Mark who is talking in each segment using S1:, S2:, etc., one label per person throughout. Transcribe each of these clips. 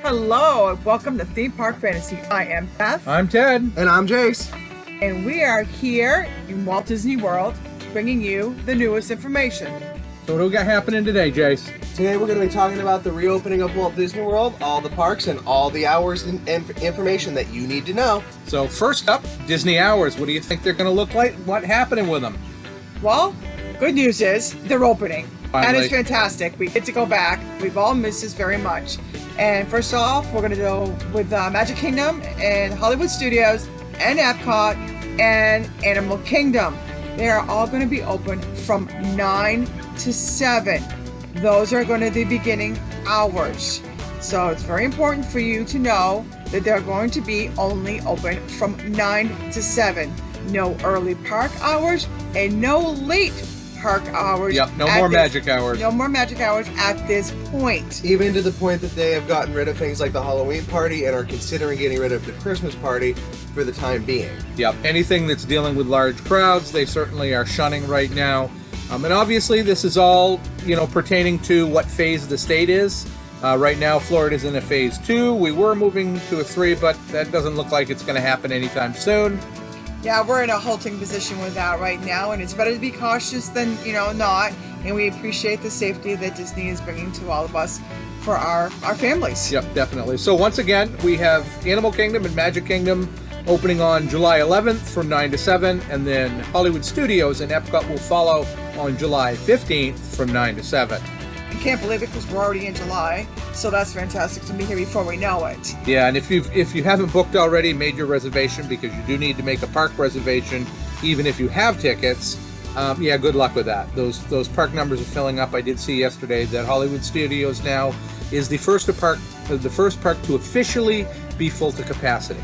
S1: Hello, and welcome to Theme Park Fantasy. I am Beth.
S2: I'm Ted.
S3: And I'm Jace.
S1: And we are here in Walt Disney World, bringing you the newest information.
S2: So what do we got happening today, Jace?
S3: Today we're going to be talking about the reopening of Walt Disney World, all the parks, and all the hours and information that you need to know.
S2: So first up, Disney Hours. What do you think they're going to look like? What's happening with them?
S1: Well, good news is they're opening.
S2: Finally.
S1: That is fantastic. We get to go back. We've all missed this very much. And first off, we're going to go with Magic Kingdom and Hollywood Studios and Epcot and Animal Kingdom. They are all going to be open from 9 to 7. Those are going to be the beginning hours. So it's very important for you to know that they're going to be only open from 9 to 7. No early park hours and no late park hours.
S2: Yep, no more magic hours.
S1: No more magic hours at this point.
S3: Even to the point that they have gotten rid of things like the Halloween party and are considering getting rid of the Christmas party for the time being.
S2: Yep, anything that's dealing with large crowds, they certainly are shunning right now. And obviously this is all, pertaining to what phase the state is. Right now, Florida's in a phase 2. We were moving to a 3, but that doesn't look like it's going to happen anytime soon.
S1: Yeah, we're in a halting position with that right now, and it's better to be cautious than, not. And we appreciate the safety that Disney is bringing to all of us for our families.
S2: Yep, definitely. So once again, we have Animal Kingdom and Magic Kingdom opening on July 11th from 9 to 7, and then Hollywood Studios and Epcot will follow on July 15th from 9 to 7.
S1: I can't believe it because we're already in July, so that's fantastic to be here before we know it.
S2: Yeah, and if you haven't booked already, made your reservation, because you do need to make a park reservation, even if you have tickets. Good luck with that. Those park numbers are filling up. I did see yesterday that Hollywood Studios now is the first park to officially be full to capacity.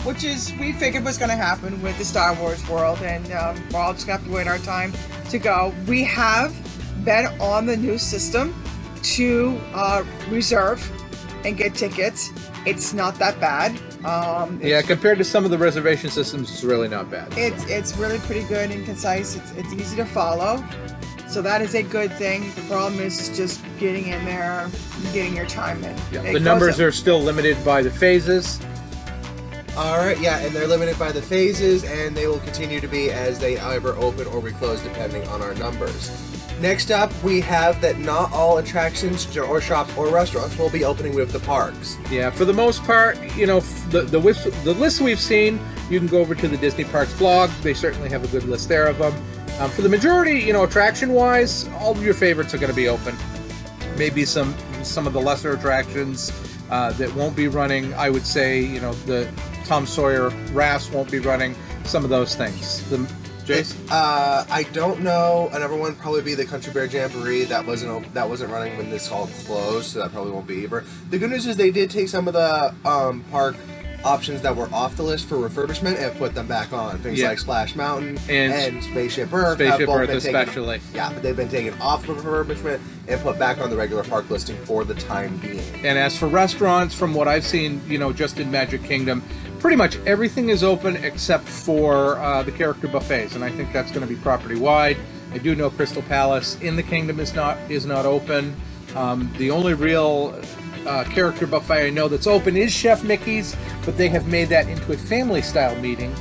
S1: Which is, we figured was going to happen with the Star Wars world, and we're all just going to have to wait our time to go. We have been on the new system to reserve and get tickets. It's not that bad.
S2: Compared to some of the reservation systems, it's really not bad.
S1: It's really pretty good and concise. It's easy to follow. So that is a good thing. The problem is just getting in there and getting your time in.
S2: Yeah. The numbers are still limited by the phases.
S3: Alright, and they're limited by the phases, and they will continue to be as they either open or we close depending on our numbers. Next up, we have that not all attractions or shops or restaurants will be opening with the parks.
S2: Yeah, for the most part, the list we've seen, you can go over to the Disney Parks blog. They certainly have a good list there of them. For the majority, attraction-wise, all of your favorites are going to be open. Maybe some of the lesser attractions that won't be running. I would say, the Tom Sawyer Rafts won't be running. Some of those things. Jace?
S3: I don't know. Another one probably be the Country Bear Jamboree. That wasn't running when this all closed, so that probably won't be either. The good news is they did take some of the park options that were off the list for refurbishment and put them back on. Things like Splash Mountain and Spaceship Earth.
S2: Spaceship Earth especially.
S3: But they've been taken off for refurbishment and put back on the regular park listing for the time being.
S2: And as for restaurants, from what I've seen, just in Magic Kingdom, pretty much everything is open except for the character buffets, and I think that's going to be property-wide. I do know Crystal Palace in the Kingdom is not open. The only real character buffet I know that's open is Chef Mickey's, but they have made that into a family-style meeting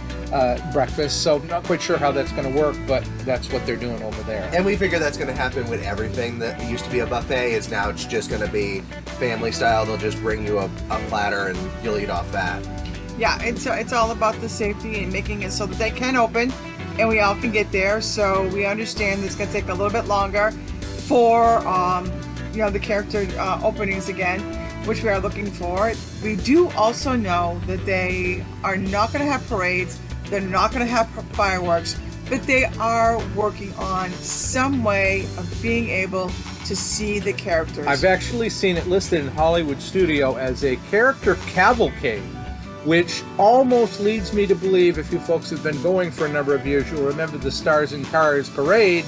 S2: breakfast, so I'm not quite sure how that's going to work, but that's what they're doing over there.
S3: And we figure that's going to happen with everything that used to be a buffet. It's now just going to be family-style. They'll just bring you a platter and you'll eat off that.
S1: Yeah, it's all about the safety and making it so that they can open and we all can get there. So we understand it's going to take a little bit longer for the character openings again, which we are looking for. We do also know that they are not going to have parades. They're not going to have fireworks, but they are working on some way of being able to see the characters.
S2: I've actually seen it listed in Hollywood Studio as a character cavalcade, which almost leads me to believe, if you folks have been going for a number of years, you'll remember the Stars and Cars parade.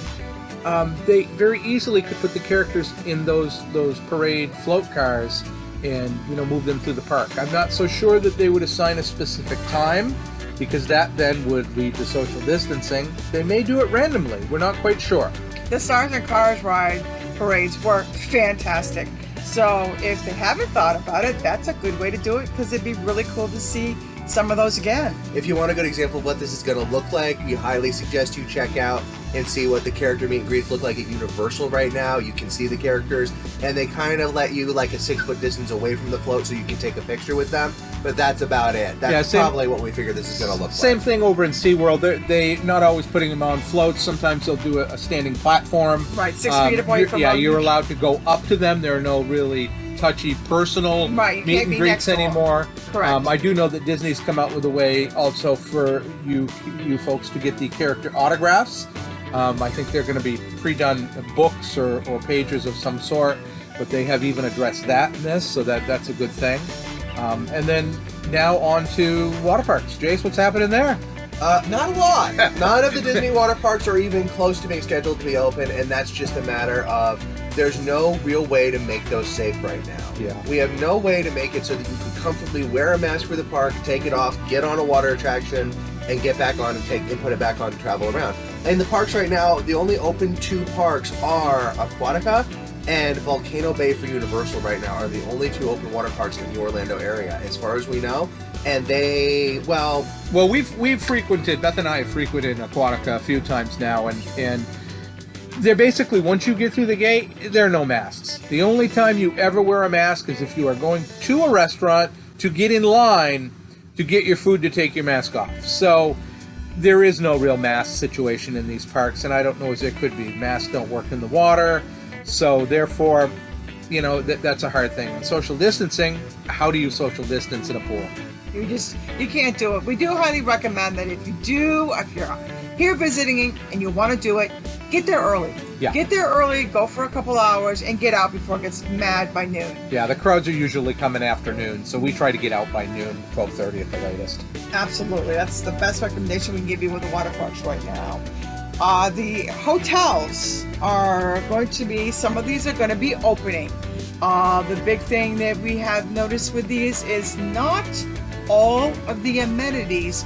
S2: They very easily could put the characters in those parade float cars and move them through the park. I'm not so sure that they would assign a specific time, because that then would lead to social distancing. They may do it randomly. We're not quite sure.
S1: The Stars and Cars ride parades were fantastic. So if they haven't thought about it, that's a good way to do it, because it'd be really cool to see some of those again.
S3: If you want a good example of what this is going to look like, we highly suggest you check out and see what the character meet and greets look like at Universal right now. You can see the characters, and they kind of let you like a 6-foot distance away from the float so you can take a picture with them. But that's about it. That's probably what we figure this is going to look like.
S2: Same thing over in SeaWorld. They not always putting them on floats. Sometimes they'll do a standing platform.
S1: Right, 6 feet away from them.
S2: You're allowed to go up to them. There are no really touchy personal meet and greets anymore.
S1: Correct.
S2: I do know that Disney's come out with a way also for you folks to get the character autographs. I think they're going to be pre-done books or pages of some sort, but they have even addressed that in this, so that's a good thing. And then now on to water parks. Jace, what's happening there?
S3: Not a lot. None of the Disney water parks are even close to being scheduled to be open, and that's just a matter of there's no real way to make those safe right now.
S2: Yeah.
S3: We have no way to make it so that you can comfortably wear a mask for the park, take it off, get on a water attraction, and get back on and put it back on to travel around. In the parks right now, the only open 2 parks are Aquatica and Volcano Bay for Universal right now are the only 2 open water parks in the Orlando area, as far as we know. And well,
S2: we've frequented, Beth and I have frequented Aquatica a few times now, and they're basically, once you get through the gate, there are no masks. The only time you ever wear a mask is if you are going to a restaurant to get in line to get your food to take your mask off. So there is no real mask situation in these parks, and I don't know as there could be. Masks don't work in the water, so therefore, that's a hard thing. And social distancing, how do you social distance in a pool?
S1: You can't do it. We do highly recommend that if you're here visiting and you want to do it, get there early.
S2: Yeah.
S1: Get there early, go for a couple hours, and get out before it gets mad by noon.
S2: Yeah, the crowds are usually coming afternoon, so we try to get out by noon, 12:30 at the latest.
S1: Absolutely. That's the best recommendation we can give you with the water parks right now. The hotels are going to be, some of these are going to be opening. The big thing that we have noticed with these is not all of the amenities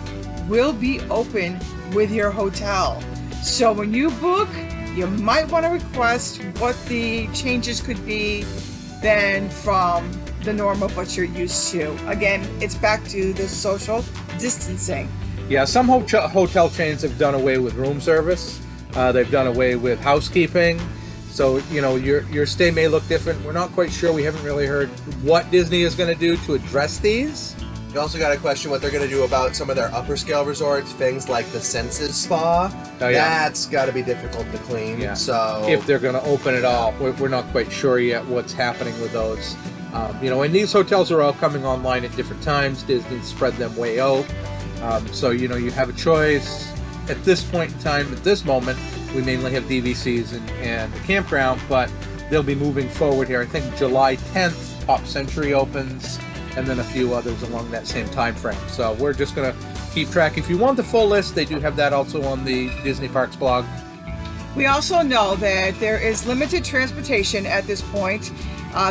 S1: will be open with your hotel. So when you book, you might want to request what the changes could be then from the norm of what you're used to. Again, it's back to the social distancing.
S2: Yeah, some hotel chains have done away with room service. They've done away with housekeeping. So, your stay may look different. We're not quite sure. We haven't really heard what Disney is going to do to address these.
S3: You also got to question what they're going to do about some of their upper scale resorts, things like the Senses Spa.
S2: Oh, yeah.
S3: That's got to be difficult to clean.
S2: Yeah.
S3: So
S2: if they're going to open it all, we're not quite sure yet what's happening with those. And these hotels are all coming online at different times. Disney spread them way out. So, you have a choice. At this point in time, at this moment, we mainly have DVCs and the campground, but they'll be moving forward here. I think July 10th, Pop Century opens, and then a few others along that same time frame. So we're just going to keep track. If you want the full list, they do have that also on the Disney Parks blog.
S1: We also know that there is limited transportation at this point.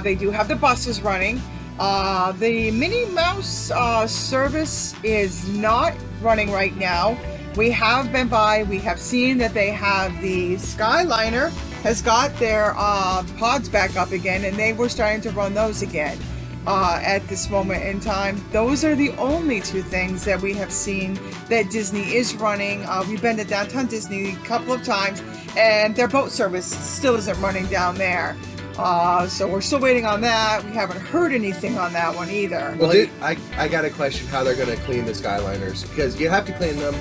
S1: They do have the buses running. The Minnie Mouse service is not running right now. We have been by, we have seen that they have the Skyliner has got their pods back up again, and they were starting to run those again at this moment in time. Those are the only 2 things that we have seen that Disney is running. We've been to Downtown Disney a couple of times, and their boat service still isn't running down there. So we're still waiting on that. We haven't heard anything on that one either.
S3: Well, I got to question how they're going to clean the Skyliners, because you have to clean them.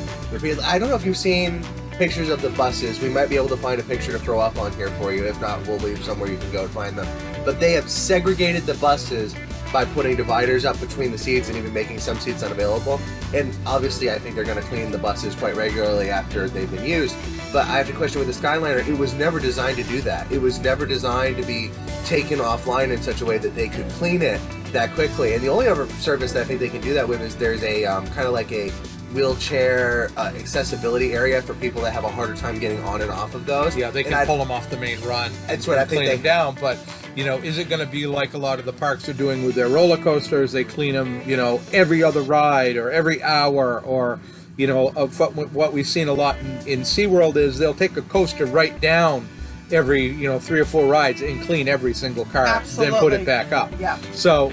S3: I don't know if you've seen pictures of the buses. We might be able to find a picture to throw up on here for you. If not, we'll leave somewhere you can go to find them. But they have segregated the buses by putting dividers up between the seats and even making some seats unavailable. And obviously, I think they're going to clean the buses quite regularly after they've been used. But I have to question with the Skyliner, it was never designed to do that. It was never designed to be taken offline in such a way that they could clean it that quickly. And the only other service that I think they can do that with is there's a kind of like a wheelchair accessibility area for people that have a harder time getting on and off of those.
S2: Yeah, they can pull them off the main run.
S3: That's what I think.
S2: Clean them down, but is it going to be like a lot of the parks are doing with their roller coasters? They clean them, every other ride or every hour, or what we've seen a lot in SeaWorld is they'll take a coaster right down every 3 or 4 rides and clean every single car, then put
S1: Absolutely.
S2: it back up.
S1: Yeah.
S2: So,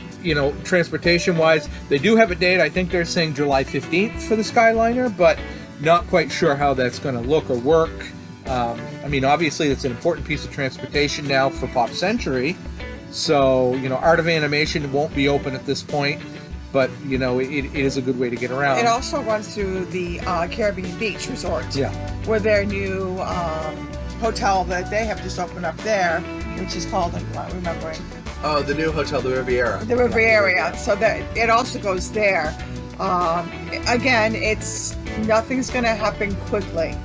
S2: transportation wise, they do have a date. I think they're saying July 15th for the Skyliner, but not quite sure how that's going to look or work. Obviously it's an important piece of transportation now for Pop Century. So, Art of Animation won't be open at this point, but it is a good way to get around.
S1: It also runs through the Caribbean Beach Resort.
S2: Yeah.
S1: Where their new hotel that they have just opened up there, which is called, I'm not remembering,
S3: Oh, the new hotel, the Riviera.
S1: the Riviera. So that it also goes there. Again, nothing's going to happen quickly.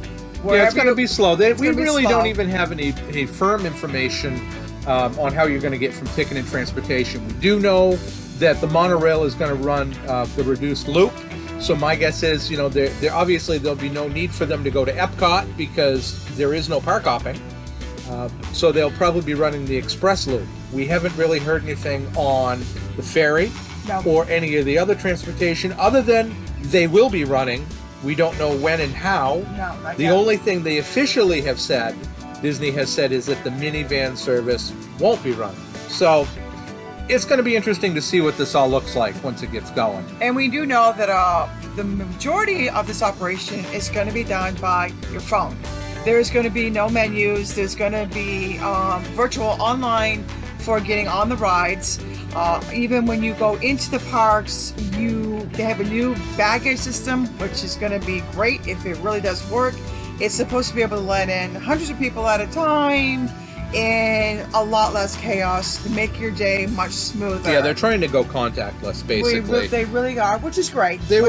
S2: Yeah, it's going to be slow. We
S1: gonna be
S2: really
S1: slow.
S2: don't even have any firm information on how you're going to get from ticket and transportation. We do know that the monorail is going to run the reduced loop. So my guess is, there obviously there'll be no need for them to go to Epcot because there is no park hopping. So they'll probably be running the express loop. We haven't really heard anything on the ferry
S1: No.
S2: or any of the other transportation other than they will be running. We don't know when and how.
S1: No, not
S2: The
S1: yet.
S2: only thing they officially have said, Disney has said, is that the minivan service won't be running. So it's going to be interesting to see what this all looks like once it gets going.
S1: And we do know that the majority of this operation is going to be done by your phone. There's going to be no menus. There's going to be virtual online for getting on the rides. Even when you go into the parks, they have a new baggage system, which is going to be great if it really does work. It's supposed to be able to let in hundreds of people at a time and a lot less chaos to make your day much smoother.
S2: Yeah, they're trying to go contactless, basically.
S1: They really are, which is great.
S2: They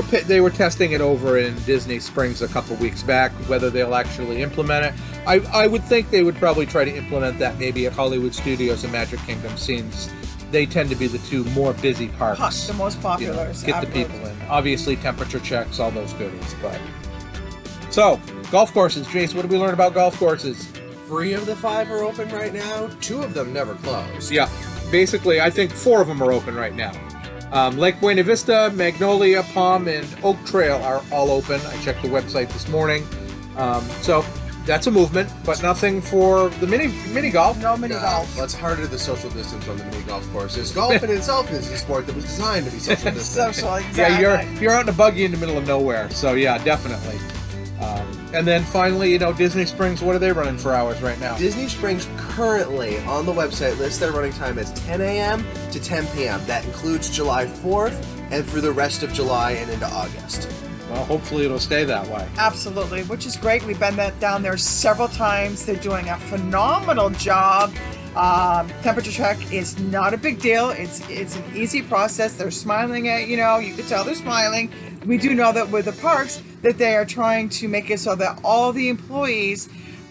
S2: were testing it over in Disney Springs a couple weeks back. Whether they'll actually implement it, I would think they would probably try to implement that maybe at Hollywood Studios and Magic Kingdom, since they tend to be the two more busy parks.
S1: The most popular.
S2: Get the people in. Obviously, temperature checks, all those goodies. But so, golf courses, Jace. What did we learn about golf courses?
S3: 3 of the 5 are open right now. 2 of them never closed.
S2: Yeah, basically, I think 4 of them are open right now. Lake Buena Vista, Magnolia, Palm, and Oak Trail are all open. I checked the website this morning. So that's a movement, but nothing for the mini golf.
S1: No mini golf.
S3: Let's harder the social distance on the mini golf courses. Golf in itself is a sport that was designed to be social distance.
S1: Social, exactly.
S2: Yeah, you're out in a buggy in the middle of nowhere. So yeah, definitely. And then finally, Disney Springs. What are they running for hours right now?
S3: Disney Springs currently on the website lists their running time as 10 a.m. to 10 p.m. That includes July 4th and through the rest of July and into August.
S2: Well, hopefully it'll stay that way.
S1: Absolutely, which is great. We've been down there several times. They're doing a phenomenal job. Temperature check is not a big deal. It's an easy process. They're smiling at you can tell they're smiling. We do know that with the parks that they are trying to make it so that all the employees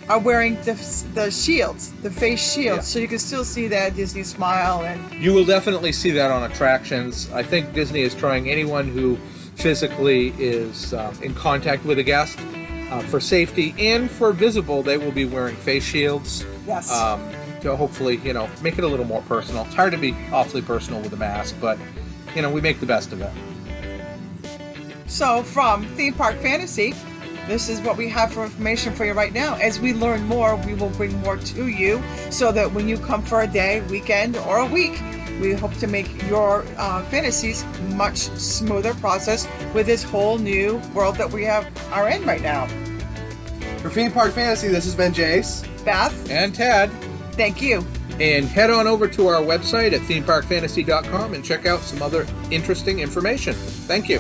S1: are wearing the shields, the face shields,
S2: Yeah.
S1: so you can still see that Disney smile. And
S2: You will definitely see that on attractions. I think Disney is trying anyone who physically is in contact with a guest for safety and for visible. They will be wearing face shields.
S1: yes,
S2: To hopefully, make it a little more personal. It's hard to be awfully personal with a mask, but, we make the best of it.
S1: So from Theme Park Fantasy, this is what we have for information for you right now. As we learn more, we will bring more to you so that when you come for a day, weekend, or a week, we hope to make your fantasies much smoother process with this whole new world that we are in right now.
S3: For Theme Park Fantasy, this has been Jace.
S1: Beth,
S2: And Tad.
S1: thank you.
S2: And head on over to our website at themeparkfantasy.com and check out some other interesting information. Thank you.